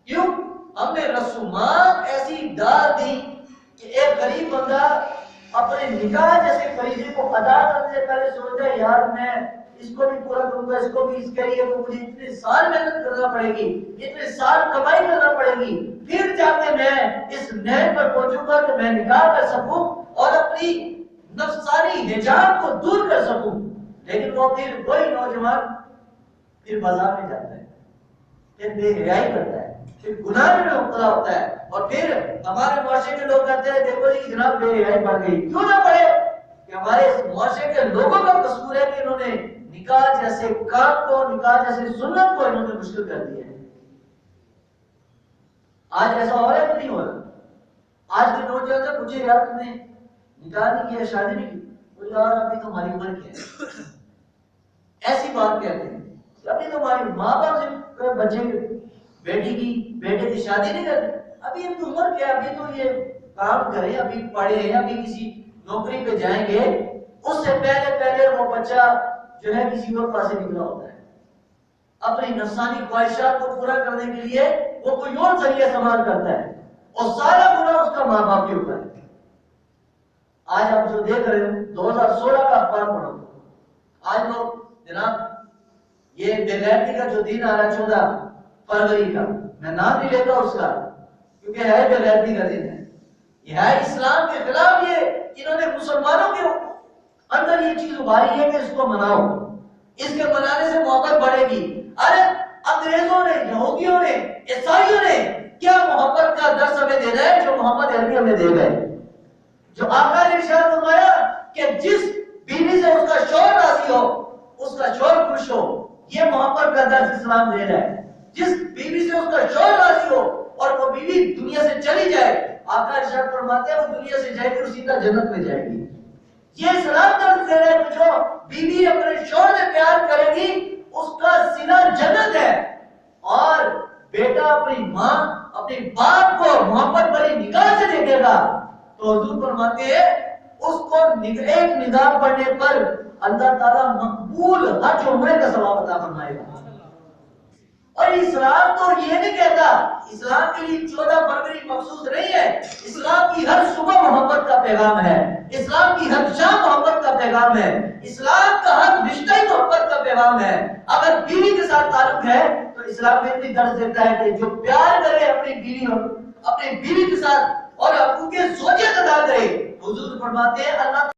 کیوں؟ ہم نے رسومات ایسی ڈال دی کہ ایک غریب بندہ اپنے نکاح جیسے فریضے کو ادا کرنے سے پہلے سوچتا ہے یار میں اس کو بھی پورا کروں گا، اس کو بھی اس کے لیے تو مجھے اتنے سال محنت کرنا پڑے گی، اتنے سال کمائی کرنا پڑے گی، پھر جا کے میں اس نعمت پر پہنچوں گا کہ میں نکاح کر سکوں اور اپنی نفسانی حجاب کو دور کر سکوں۔ لیکن وہ پھر وہی نوجوان پھر بازار میں جاتا ہے، پھر بے حیائی کرتا ہے، پھر گناہ میں مبتلا ہوتا ہے، اور پھر ہمارے معاشرے کے لوگ کہتے ہیں دیکھو جی جناب بے حیائی بڑھ گئی۔ کیوں نہ بڑھے؟ کہ ہمارے اس معاشرے کے لوگوں کا قصور ہے کہ انہوں نے نکاح جیسے کام کو، نکاح جیسے سنت کو انہوں نے مشکل کر دیا ہے۔ آج ایسا ہو رہا ہے کہ نہیں ہو رہا؟ آج کے نوجوان سے پوچھے یار تم نے نکاح نہیں کیا، شادی نہیں کی؟ تو یار ابھی تو ہماری عمر کیا ہے؟ ایسی بات کہتے ہیں ابھی تو ہماری ماں باپ سے بچے بیٹی کی بیٹے کی شادی نہیں کرتے، ابھی ان کی عمر کیا ہے، ابھی تو یہ کام کریں، ابھی پڑھے ہیں، ابھی کسی نوکری پہ جائیں گے۔ اس سے پہلے وہ بچہ جو ہے کسی اور پاس سے نکلا ہوتا ہے، اپنی نفسانی خواہشات کو پورا کرنے کے لیے وہ کوئی اور ذریعہ استعمال کرتا ہے، اور سارا گناہ اس کا ماں باپ کے اوپر ہے۔ آج آپ جو دیکھ رہے ہیں 2016 کا اخبار پڑھو، آج لوگ جناب یہ بے غیرتی کا جو دن آ رہا ہے 14 فروری کا، میں نام نہیں لیتا اس کا کیونکہ ہے بے غیرتی کا دن ہے، یہ ہے اسلام کے خلاف، یہ انہوں نے مسلمانوں کے اندر یہ چیز ابھاری ہے کہ اس کو مناؤ، اس کے منانے سے محبت بڑھے گی۔ ارے انگریزوں نے، یہودیوں نے، عیسائیوں نے کیا محبت کا درس ہمیں دے رہا ہے جو محمد عربی ہمیں دے گئے، جو آقا نے ارشاد فرمایا کہ جس بیوی سے اس کا شوہر راضی ہو، اس کا شوہر خوش ہو، یہ محبت کا درس اسلام دے رہا ہے۔ جس بیوی سے اس کا شوہر راضی ہو اور وہ بیوی دنیا سے چلی جائے، آقا ارشاد فرماتے ہیں وہ دنیا سے جائے گی، سیدھا جنت میں جائے گی۔ یہ اسلام درس دے رہا ہے کہ جو بیوی اپنے شوہر سے پیار کرے گی اس کا صلہ جنت ہے، اور بیٹا اپنی ماں اپنے باپ کو محبت بھری نگاہ سے دیکھے گا تو حضور فرماتے ہیں اس کو ایک نگاہ پڑھنے پر اللہ تعالیٰ مقبول حج عمرے کا ثواب عطا فرمائے گا۔ اور اسلام تو یہ نہیں کہتا، اسلام کے لیے 14 فروری مخصوص نہیں ہے، اسلام کی ہر صبح محبت کا پیغام ہے، اسلام کی ہر شام محبت کا پیغام ہے، اسلام کا ہر رشتہ ہی محبت کا پیغام ہے۔ اگر بیوی کے ساتھ تعلق ہے تو اسلام میں اتنی درس دیتا ہے کہ جو پیار کرے اپنی بیوی کے ساتھ اور حقوق زوجیت ادا کرے، حضور فرماتے ہیں اللہ